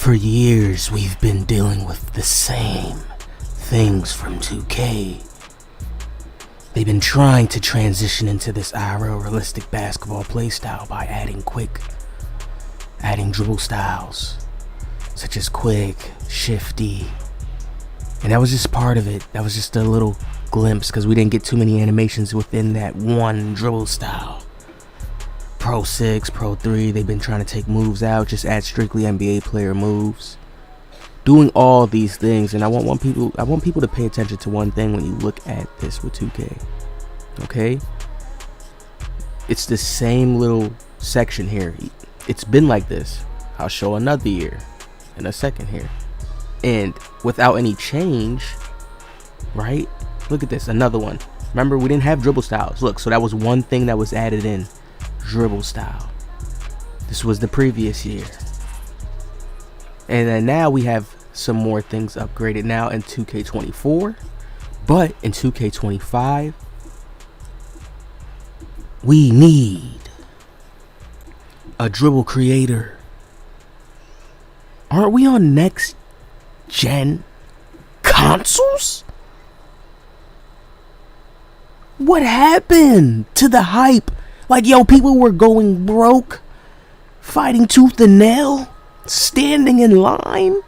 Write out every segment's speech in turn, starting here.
For years, we've been dealing with the same things from 2K. They've been trying to transition into this IRL realistic basketball playstyle by adding dribble styles, such as quick, shifty, and that was just part of it. That was just a little glimpse because we didn't get too many animations within that one dribble style. Pro 6, Pro 3, they've been trying to take moves out, just add strictly NBA player moves, doing all these things. And I want people to pay attention to one thing when you look at this with 2K. Okay, it's the same little section here. It's been like this. I'll show another year in a second here, and without any change, right? Look at this, another one. Remember, we didn't have dribble styles. Look, so that was one thing that was added in. Dribble style. This was the previous year, and then now we have some more things upgraded now in 2K24, but in 2K25 we need a dribble creator. Aren't we on next gen consoles? What happened to the hype? Like, yo, people were going broke, fighting tooth and nail, standing in line,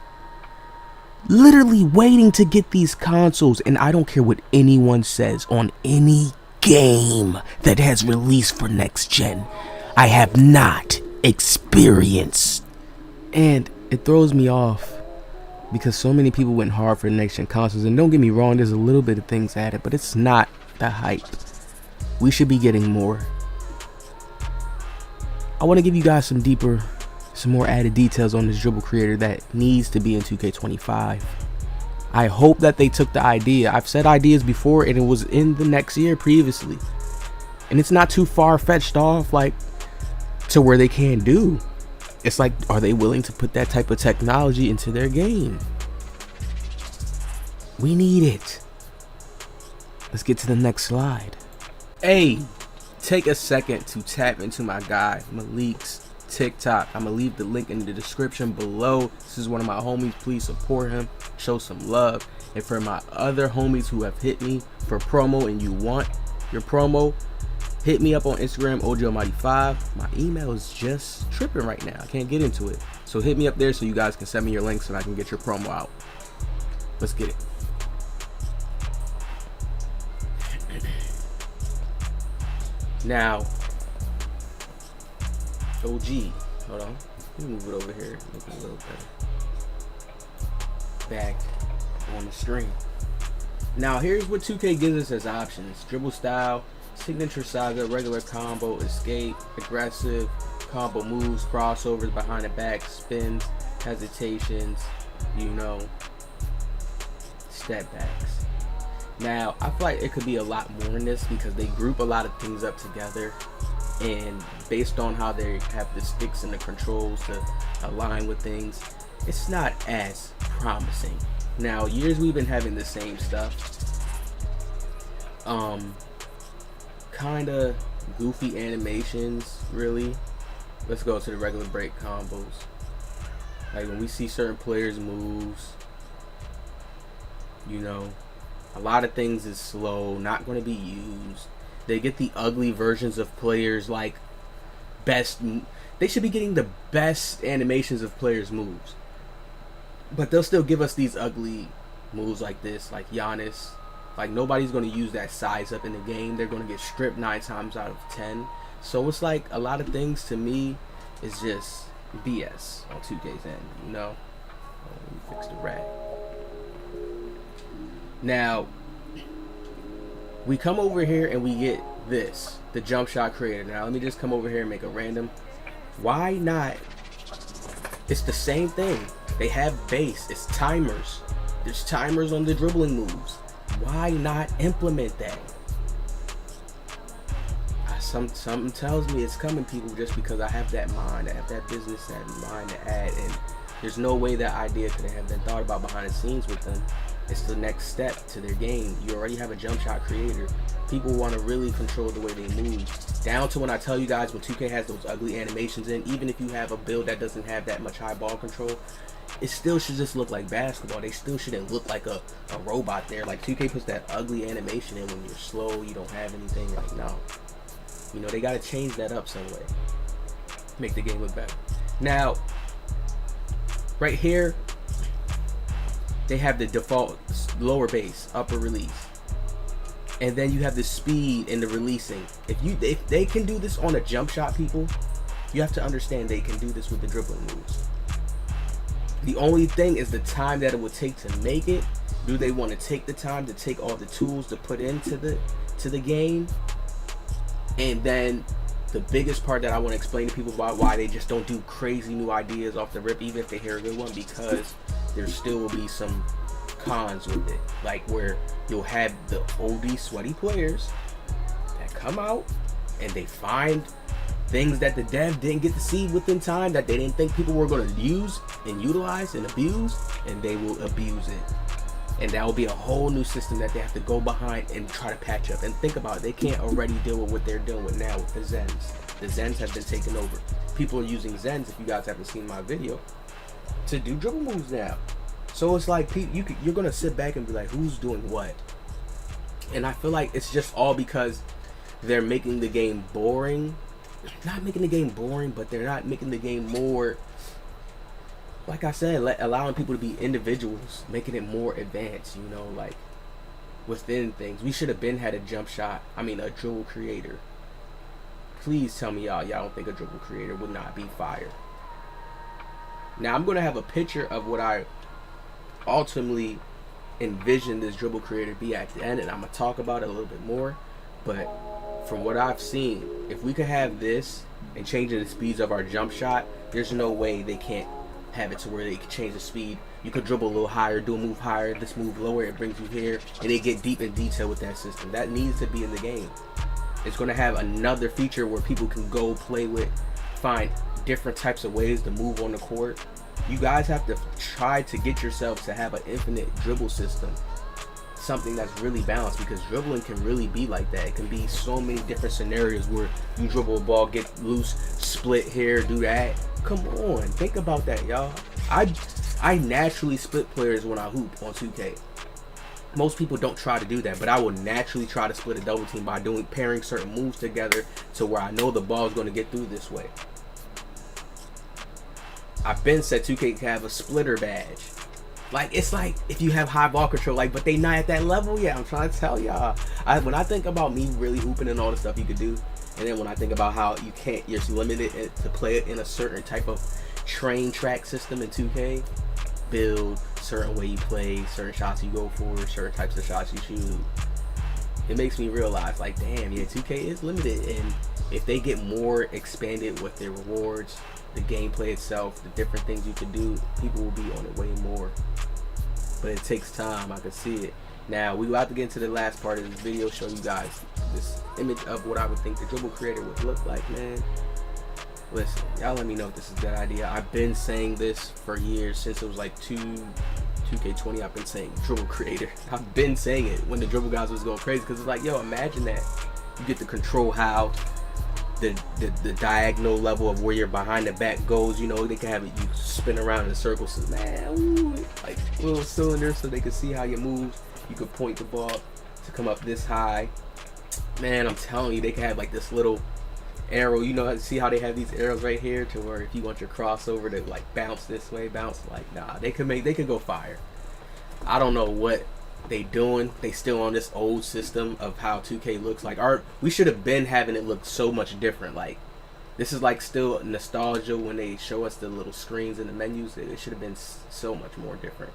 literally waiting to get these consoles. And I don't care what anyone says on any game that has released for next gen, I have not experienced. And it throws me off because so many people went hard for next gen consoles. And don't get me wrong, there's a little bit of things added, but it's not the hype. We should be getting more. I want to give you guys some more added details on this dribble creator that needs to be in 2K25. I hope that they took the idea. I've said ideas before, and it was in the next year previously, and it's not too far-fetched off, like, to where they can do. It's like, are they willing to put that type of technology into their game? We need it. Let's get to the next slide. Hey, take a second to tap into my guy Malik's TikTok. I'm gonna leave the link in the description below. This is one of my homies. Please support him, show some love. And for my other homies who have hit me for promo and you want your promo, hit me up on Instagram, OGAlmighty5. My email is just tripping right now. I can't get into it, so hit me up there so you guys can send me your links and I can get your promo out. Let's get it. Now, OG, hold on, let me move it over here, make it a little better. Back on the screen. Now, here's what 2K gives us as options: dribble style, signature saga, regular combo, escape, aggressive, combo moves, crossovers, behind the back, spins, hesitations, you know, step backs. Now, I feel like it could be a lot more in this because they group a lot of things up together, and based on how they have the sticks and the controls to align with things, it's not as promising. Now, years we've been having the same stuff, kind of goofy animations, really. Let's go to the regular break combos. Like when we see certain players' moves, you know, a lot of things is slow, not going to be used. They get the ugly versions of players, like they should be getting the best animations of players' moves, but they'll still give us these ugly moves like this, like Giannis. Like, nobody's going to use that size up in the game. They're going to get stripped 9 times out of 10. So it's like a lot of things to me is just BS on 2K's end, you know. Let me fix the rat. Now, we come over here and we get this, the jump shot creator. Now, let me just come over here and make a random. Why not? It's the same thing. They have base. It's timers. There's timers on the dribbling moves. Why not implement that? Something tells me it's coming, people, just because I have that mind. I have that business, that mind to add, and there's no way that idea could have been thought about behind the scenes with them. It's the next step to their game. You already have a jump shot creator. People want to really control the way they move. Down to when I tell you guys, when 2K has those ugly animations in, even if you have a build that doesn't have that much high ball control, it still should just look like basketball. They still shouldn't look like a robot there. Like 2K puts that ugly animation in when you're slow, you don't have anything. Like, no, you know, they got to change that up some way, make the game look better. Now right here they have the default lower base, upper release, and then you have the speed and the releasing. If they can do this on a jump shot, people, you have to understand they can do this with the dribbling moves. The only thing is the time that it would take to make it. Do they want to take the time to take all the tools to put into the game? And then the biggest part that I want to explain to people about why they just don't do crazy new ideas off the rip, even if they hear a good one, because there still will be some cons with it, like where you'll have the oldie sweaty players that come out and they find things that the dev didn't get to see within time, that they didn't think people were going to use and utilize and abuse, and they will abuse it. And that will be a whole new system that they have to go behind and try to patch up. And think about it, they can't already deal with what they're dealing with now with the Zens. The Zens have been taken over. People are using Zens, if you guys haven't seen my video, to do dribble moves now. So it's like you're going to sit back and be like, who's doing what? And I feel like it's just all because they're making the game boring. Not making the game boring, but they're not making the game more, like I said, allowing people to be individuals, making it more advanced, you know, like within things. We should have been had a a dribble creator. Please tell me y'all don't think a dribble creator would not be fire. Now I'm going to have a picture of what I ultimately envision this dribble creator be at the end, and I'm going to talk about it a little bit more. But from what I've seen, if we could have this and change the speeds of our jump shot, there's no way they can't have it to where they can change the speed. You could dribble a little higher, do a move higher, this move lower, it brings you here, and they get deep in detail with that system. That needs to be in the game. It's going to have another feature where people can go play with, find different types of ways to move on the court. You guys have to try to get yourselves to have an infinite dribble system. Something that's really balanced, because dribbling can really be like that. It can be so many different scenarios where you dribble a ball, get loose, split here, do that. Come on, think about that, y'all. I naturally split players when I hoop on 2K. Most people don't try to do that, but I will naturally try to split a double team by pairing certain moves together to where I know the ball is going to get through this way. I've been said 2K can have a splitter badge. Like, it's like if you have high ball control, like, but they not at that level yet. I'm trying to tell y'all. When I think about me really hooping and all the stuff you could do, and then when I think about how you're limited to play it in a certain type of train track system in 2K, build, certain way you play, certain shots you go for, certain types of shots you shoot, it makes me realize, like, damn, yeah, 2K is limited. And if they get more expanded with their rewards, the gameplay itself, the different things you can do, people will be on it way more. But it takes time. I can see it. Now we about to get into the last part of this video, show you guys this image of what I would think the dribble creator would look like, man. Listen, y'all let me know if this is a good idea. I've been saying this for years, since it was like 2K20. I've been saying dribble creator. I've been saying it when the dribble guys was going crazy, because it's like, yo, imagine that you get to control how the diagonal level of where your behind the back goes. You know, they can have it, you spin around in a circle, so man, ooh, like little cylinders, so they can see how you move. You could point the ball to come up this high. Man, I'm telling you, they can have like this little arrow. You know, see how they have these arrows right here to where if you want your crossover to like bounce this way, bounce, like, nah, they could go fire. I don't know what they doing. They still on this old system of how 2K looks like. We should have been having it look so much different. Like, this is like still nostalgia when they show us the little screens and the menus. It should have been so much more different.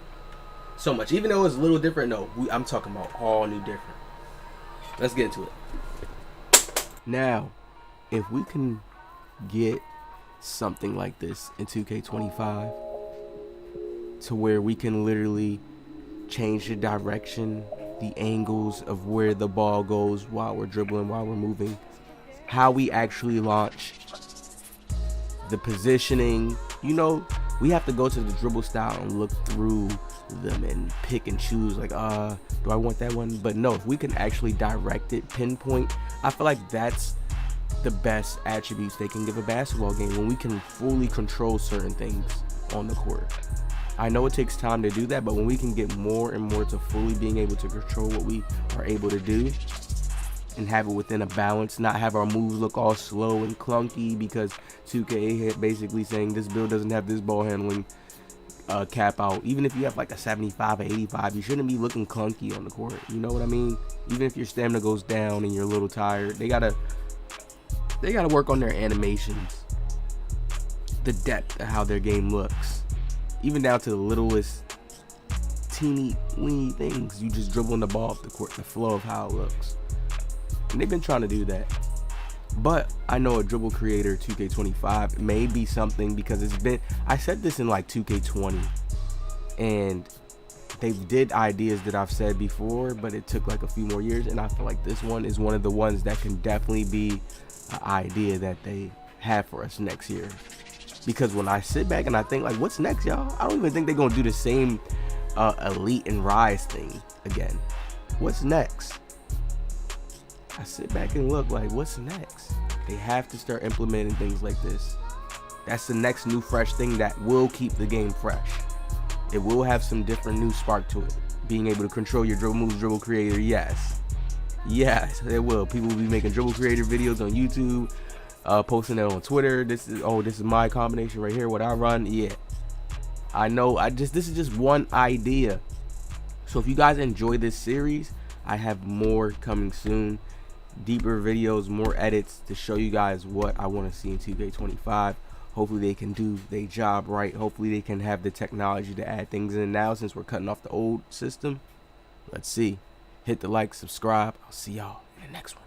So much. Even though it's a little different, no, I'm talking about all new different. Let's get into it. Now, if we can get something like this in 2K25 to where we can literally change the direction, the angles of where the ball goes while we're dribbling, while we're moving, how we actually launch, the positioning, you know, we have to go to the dribble style and look through them and pick and choose, like, do I want that one? But no, if we can actually direct it, pinpoint, I feel like that's the best attributes they can give a basketball game, when we can fully control certain things on the court. I know it takes time to do that, but when we can get more and more to fully being able to control what we are able to do and have it within a balance, not have our moves look all slow and clunky because 2K basically saying this build doesn't have this ball handling cap out. Even if you have like a 75 or 85, you shouldn't be looking clunky on the court. You know what I mean? Even if your stamina goes down and you're a little tired, they gotta work on their animations, the depth of how their game looks, even down to the littlest teeny weeny things. You just dribbling the ball off the court, the flow of how it looks. And they've been trying to do that. But I know a dribble creator 2K25 may be something, because it's been, I said this in like 2K20, and they did ideas that I've said before, but it took like a few more years, and I feel like this one is one of the ones that can definitely be an idea that they have for us next year. Because when I sit back and I think like, what's next, y'all? I don't even think they're gonna do the same Elite and Rise thing again. What's next? I sit back and look like, what's next? They have to start implementing things like this. That's the next new fresh thing that will keep the game fresh. It will have some different new spark to it. Being able to control your dribble moves, dribble creator, yes, it will. People will be making dribble creator videos on YouTube, posting it on Twitter. This is my combination right here, what I run. Yeah, I know. This is just one idea. So if you guys enjoy this series, I have more coming soon. Deeper videos, more edits to show you guys what I want to see in 2K25. Hopefully they can do their job right. Hopefully they can have the technology to add things in now, since we're cutting off the old system. Let's see. Hit the like, subscribe. I'll see y'all in the next one.